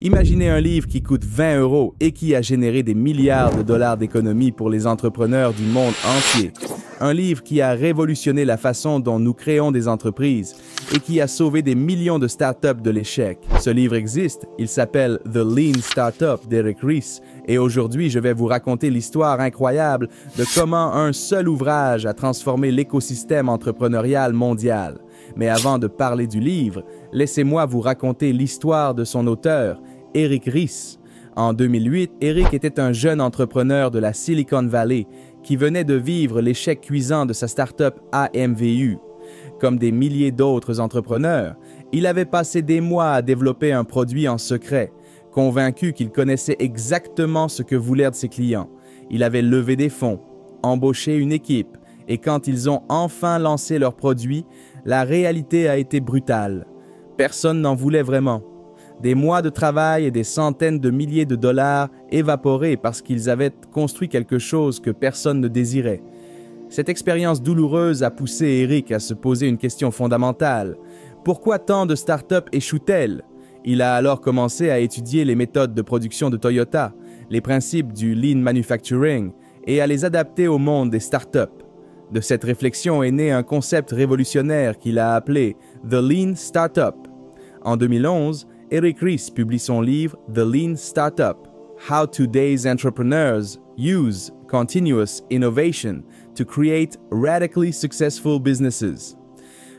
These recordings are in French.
Imaginez un livre qui coûte 20 € et qui a généré des milliards de dollars d'économies pour les entrepreneurs du monde entier. Un livre qui a révolutionné la façon dont nous créons des entreprises et qui a sauvé des millions de startups de l'échec. Ce livre existe, il s'appelle The Lean Startup d'Eric Ries et aujourd'hui je vais vous raconter l'histoire incroyable de comment un seul ouvrage a transformé l'écosystème entrepreneurial mondial. Mais avant de parler du livre, laissez-moi vous raconter l'histoire de son auteur, Eric Ries. En 2008, Eric était un jeune entrepreneur de la Silicon Valley qui venait de vivre l'échec cuisant de sa start-up AMVU. Comme des milliers d'autres entrepreneurs, il avait passé des mois à développer un produit en secret, convaincu qu'il connaissait exactement ce que voulaient de ses clients. Il avait levé des fonds, embauché une équipe, et quand ils ont enfin lancé leur produit, la réalité a été brutale. Personne n'en voulait vraiment. Des mois de travail et des centaines de milliers de dollars évaporés parce qu'ils avaient construit quelque chose que personne ne désirait. Cette expérience douloureuse a poussé Eric à se poser une question fondamentale. Pourquoi tant de startups échouent-elles? Il a alors commencé à étudier les méthodes de production de Toyota, les principes du Lean Manufacturing et à les adapter au monde des startups. De cette réflexion est né un concept révolutionnaire qu'il a appelé The Lean Startup. En 2011, Eric Ries publie son livre The Lean Startup, How Today's Entrepreneurs Use Continuous Innovation to Create Radically Successful Businesses.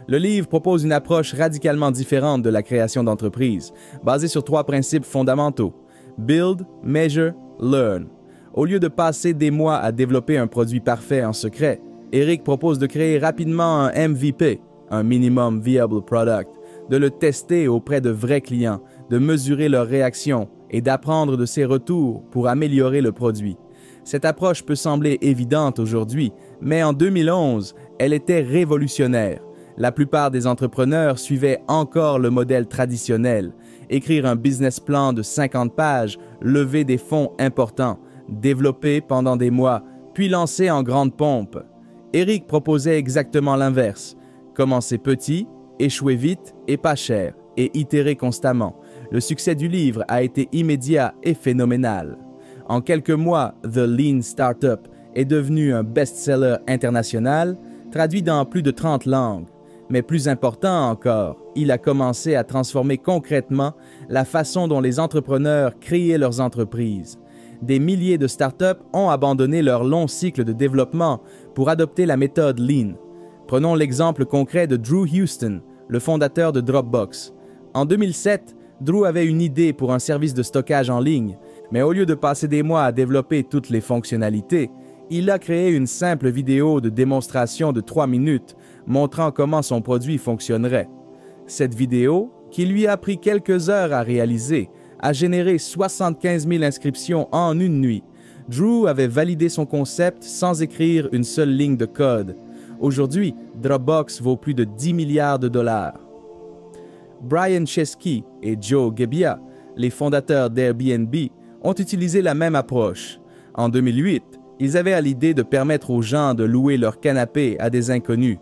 Le livre propose une approche radicalement différente de la création d'entreprises, basée sur 3 principes fondamentaux: Build, Measure, Learn. Au lieu de passer des mois à développer un produit parfait en secret, Eric propose de créer rapidement un MVP, un Minimum Viable Product, de le tester auprès de vrais clients, de mesurer leurs réactions et d'apprendre de ses retours pour améliorer le produit. Cette approche peut sembler évidente aujourd'hui, mais en 2011, elle était révolutionnaire. La plupart des entrepreneurs suivaient encore le modèle traditionnel, écrire un business plan de 50 pages, lever des fonds importants, développer pendant des mois, puis lancer en grande pompe. Eric proposait exactement l'inverse. Commencer petit, échouer vite et pas cher, et itérer constamment. Le succès du livre a été immédiat et phénoménal. En quelques mois, The Lean Startup est devenu un best-seller international, traduit dans plus de 30 langues. Mais plus important encore, il a commencé à transformer concrètement la façon dont les entrepreneurs créaient leurs entreprises. Des milliers de startups ont abandonné leur long cycle de développement pour adopter la méthode Lean. Prenons l'exemple concret de Drew Houston, le fondateur de Dropbox. En 2007, Drew avait une idée pour un service de stockage en ligne, mais au lieu de passer des mois à développer toutes les fonctionnalités, il a créé une simple vidéo de démonstration de 3 minutes montrant comment son produit fonctionnerait. Cette vidéo, qui lui a pris quelques heures à réaliser, a généré 75 000 inscriptions en une nuit. Drew avait validé son concept sans écrire une seule ligne de code. Aujourd'hui, Dropbox vaut plus de 10 milliards de dollars. Brian Chesky et Joe Gebbia, les fondateurs d'Airbnb, ont utilisé la même approche. En 2008, ils avaient à l'idée de permettre aux gens de louer leur canapé à des inconnus.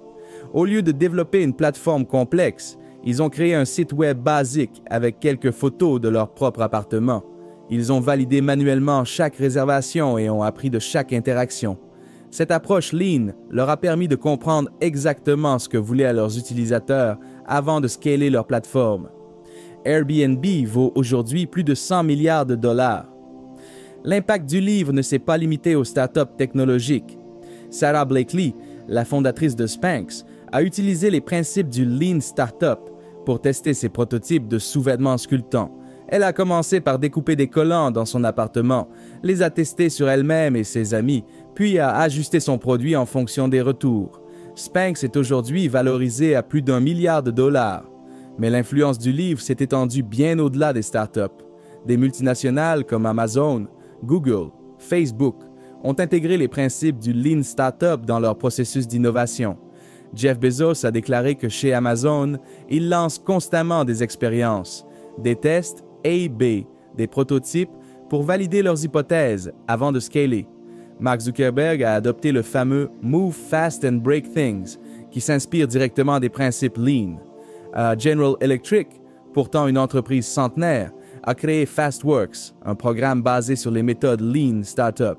Au lieu de développer une plateforme complexe, ils ont créé un site web basique avec quelques photos de leur propre appartement. Ils ont validé manuellement chaque réservation et ont appris de chaque interaction. Cette approche Lean leur a permis de comprendre exactement ce que voulaient leurs utilisateurs avant de scaler leur plateforme. Airbnb vaut aujourd'hui plus de 100 milliards de dollars. L'impact du livre ne s'est pas limité aux startups technologiques. Sarah Blakely, la fondatrice de Spanx, a utilisé les principes du Lean Startup pour tester ses prototypes de sous-vêtements sculptants. Elle a commencé par découper des collants dans son appartement, les a testés sur elle-même et ses amis, puis a ajusté son produit en fonction des retours. Spanx est aujourd'hui valorisé à plus d'1 milliard de dollars. Mais l'influence du livre s'est étendue bien au-delà des startups. Des multinationales comme Amazon, Google, Facebook ont intégré les principes du Lean Startup dans leur processus d'innovation. Jeff Bezos a déclaré que chez Amazon, il lance constamment des expériences, des tests A/B, des prototypes pour valider leurs hypothèses avant de scaler. Mark Zuckerberg a adopté le fameux Move Fast and Break Things, qui s'inspire directement des principes Lean. General Electric, pourtant une entreprise centenaire, a créé FastWorks, un programme basé sur les méthodes Lean Startup.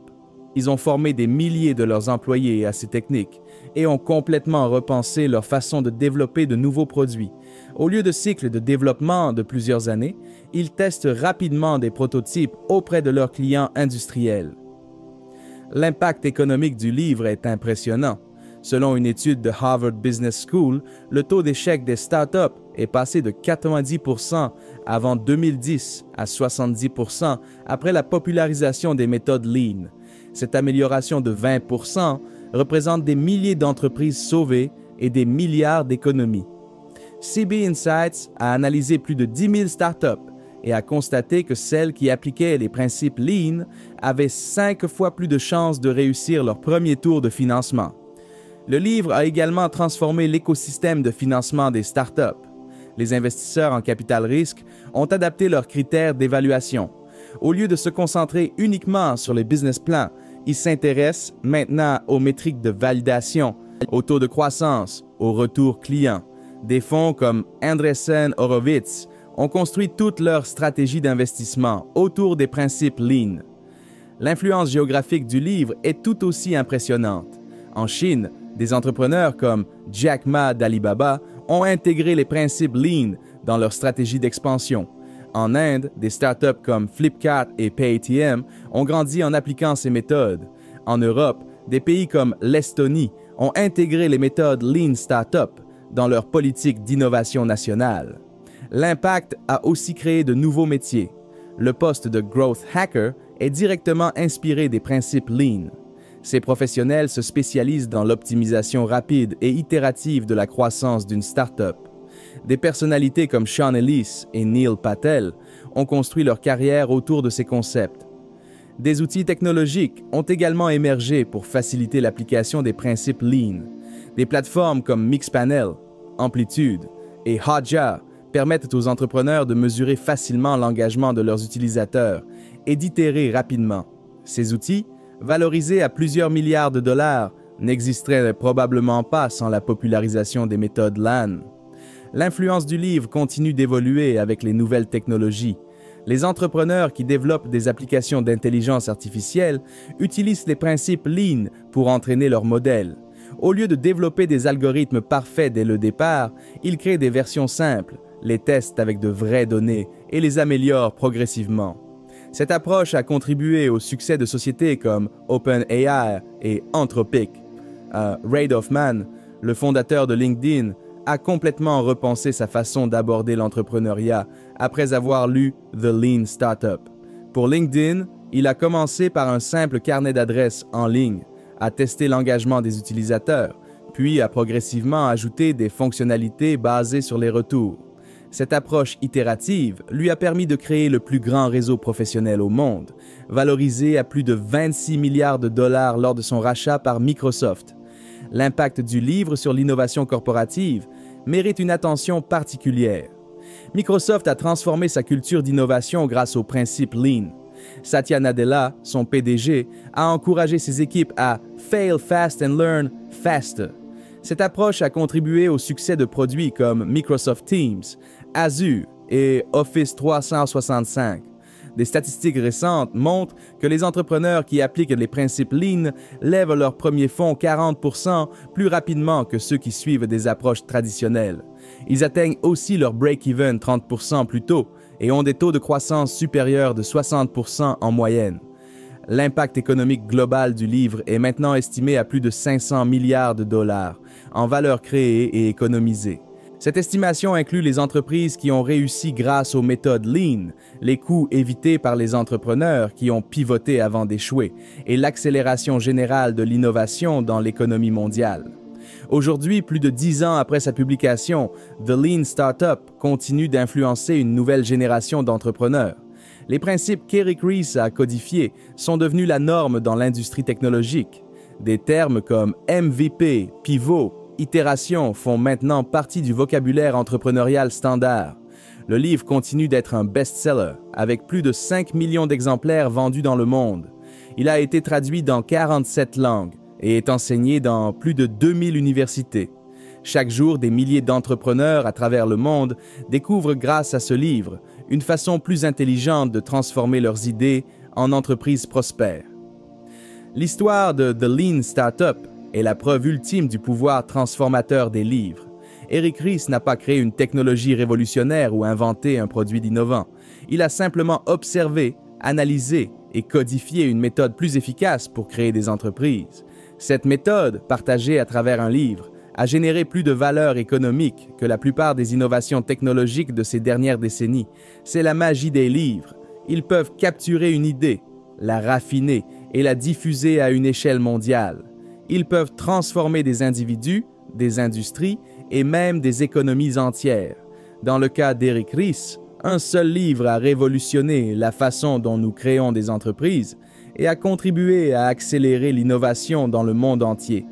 Ils ont formé des milliers de leurs employés à ces techniques et ont complètement repensé leur façon de développer de nouveaux produits. Au lieu de cycles de développement de plusieurs années, ils testent rapidement des prototypes auprès de leurs clients industriels. L'impact économique du livre est impressionnant. Selon une étude de Harvard Business School, le taux d'échec des startups est passé de 90% avant 2010 à 70% après la popularisation des méthodes Lean. Cette amélioration de 20% représente des milliers d'entreprises sauvées et des milliards d'économies. CB Insights a analysé plus de 10 000 startups et a constaté que celles qui appliquaient les principes Lean avaient 5 fois plus de chances de réussir leur premier tour de financement. Le livre a également transformé l'écosystème de financement des startups. Les investisseurs en capital risque ont adapté leurs critères d'évaluation. Au lieu de se concentrer uniquement sur les business plans, ils s'intéressent maintenant aux métriques de validation, au taux de croissance, au retour client. Des fonds comme Andreessen Horowitz ont construit toute leur stratégie d'investissement autour des principes Lean. L'influence géographique du livre est tout aussi impressionnante. En Chine, des entrepreneurs comme Jack Ma d'Alibaba ont intégré les principes Lean dans leur stratégie d'expansion. En Inde, des startups comme Flipkart et Paytm ont grandi en appliquant ces méthodes. En Europe, des pays comme l'Estonie ont intégré les méthodes Lean Startup dans leur politique d'innovation nationale. L'impact a aussi créé de nouveaux métiers. Le poste de Growth Hacker est directement inspiré des principes Lean. Ces professionnels se spécialisent dans l'optimisation rapide et itérative de la croissance d'une start-up. Des personnalités comme Sean Ellis et Neil Patel ont construit leur carrière autour de ces concepts. Des outils technologiques ont également émergé pour faciliter l'application des principes Lean. Des plateformes comme Mixpanel, Amplitude et Hotjar permettent aux entrepreneurs de mesurer facilement l'engagement de leurs utilisateurs et d'itérer rapidement. Ces outils, valorisés à plusieurs milliards de dollars, n'existeraient probablement pas sans la popularisation des méthodes Lean. L'influence du livre continue d'évoluer avec les nouvelles technologies. Les entrepreneurs qui développent des applications d'intelligence artificielle utilisent les principes Lean pour entraîner leurs modèles. Au lieu de développer des algorithmes parfaits dès le départ, ils créent des versions simples, les testent avec de vraies données et les améliorent progressivement. Cette approche a contribué au succès de sociétés comme OpenAI et Anthropic. Reid Hoffman, le fondateur de LinkedIn, a complètement repensé sa façon d'aborder l'entrepreneuriat après avoir lu The Lean Startup. Pour LinkedIn, il a commencé par un simple carnet d'adresses en ligne, a testé l'engagement des utilisateurs, puis a progressivement ajouté des fonctionnalités basées sur les retours. Cette approche itérative lui a permis de créer le plus grand réseau professionnel au monde, valorisé à plus de 26 milliards de dollars lors de son rachat par Microsoft. L'impact du livre sur l'innovation corporative mérite une attention particulière. Microsoft a transformé sa culture d'innovation grâce au principe Lean. Satya Nadella, son PDG, a encouragé ses équipes à « fail fast and learn faster ». Cette approche a contribué au succès de produits comme Microsoft Teams, Azure et Office 365. Des statistiques récentes montrent que les entrepreneurs qui appliquent les principes Lean lèvent leur premier fonds 40% plus rapidement que ceux qui suivent des approches traditionnelles. Ils atteignent aussi leur break-even 30% plus tôt et ont des taux de croissance supérieurs de 60% en moyenne. L'impact économique global du livre est maintenant estimé à plus de 500 milliards de dollars en valeur créée et économisée. Cette estimation inclut les entreprises qui ont réussi grâce aux méthodes Lean, les coûts évités par les entrepreneurs qui ont pivoté avant d'échouer et l'accélération générale de l'innovation dans l'économie mondiale. Aujourd'hui, plus de 10 ans après sa publication, The Lean Startup continue d'influencer une nouvelle génération d'entrepreneurs. Les principes qu'Eric Ries a codifiés sont devenus la norme dans l'industrie technologique. Des termes comme MVP, pivot, itération font maintenant partie du vocabulaire entrepreneurial standard. Le livre continue d'être un best-seller, avec plus de 5 millions d'exemplaires vendus dans le monde. Il a été traduit dans 47 langues et est enseigné dans plus de 2000 universités. Chaque jour, des milliers d'entrepreneurs à travers le monde découvrent grâce à ce livre une façon plus intelligente de transformer leurs idées en entreprises prospères. L'histoire de The Lean Startup est la preuve ultime du pouvoir transformateur des livres. Eric Ries n'a pas créé une technologie révolutionnaire ou inventé un produit innovant. Il a simplement observé, analysé et codifié une méthode plus efficace pour créer des entreprises. Cette méthode, partagée à travers un livre, a généré plus de valeur économique que la plupart des innovations technologiques de ces dernières décennies. C'est la magie des livres. Ils peuvent capturer une idée, la raffiner et la diffuser à une échelle mondiale. Ils peuvent transformer des individus, des industries et même des économies entières. Dans le cas d'Eric Ries, un seul livre a révolutionné la façon dont nous créons des entreprises et a contribué à accélérer l'innovation dans le monde entier.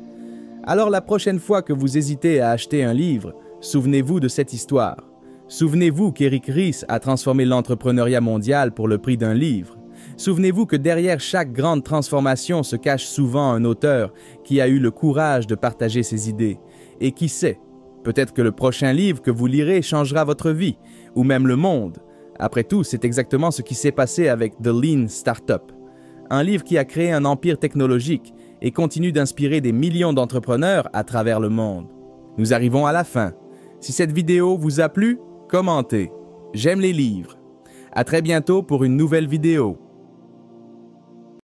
Alors la prochaine fois que vous hésitez à acheter un livre, souvenez-vous de cette histoire. Souvenez-vous qu'Eric Ries a transformé l'entrepreneuriat mondial pour le prix d'un livre. Souvenez-vous que derrière chaque grande transformation se cache souvent un auteur qui a eu le courage de partager ses idées. Et qui sait, peut-être que le prochain livre que vous lirez changera votre vie, ou même le monde. Après tout, c'est exactement ce qui s'est passé avec The Lean Startup. Un livre qui a créé un empire technologique et continue d'inspirer des millions d'entrepreneurs à travers le monde. Nous arrivons à la fin. Si cette vidéo vous a plu, commentez. J'aime les livres. À très bientôt pour une nouvelle vidéo.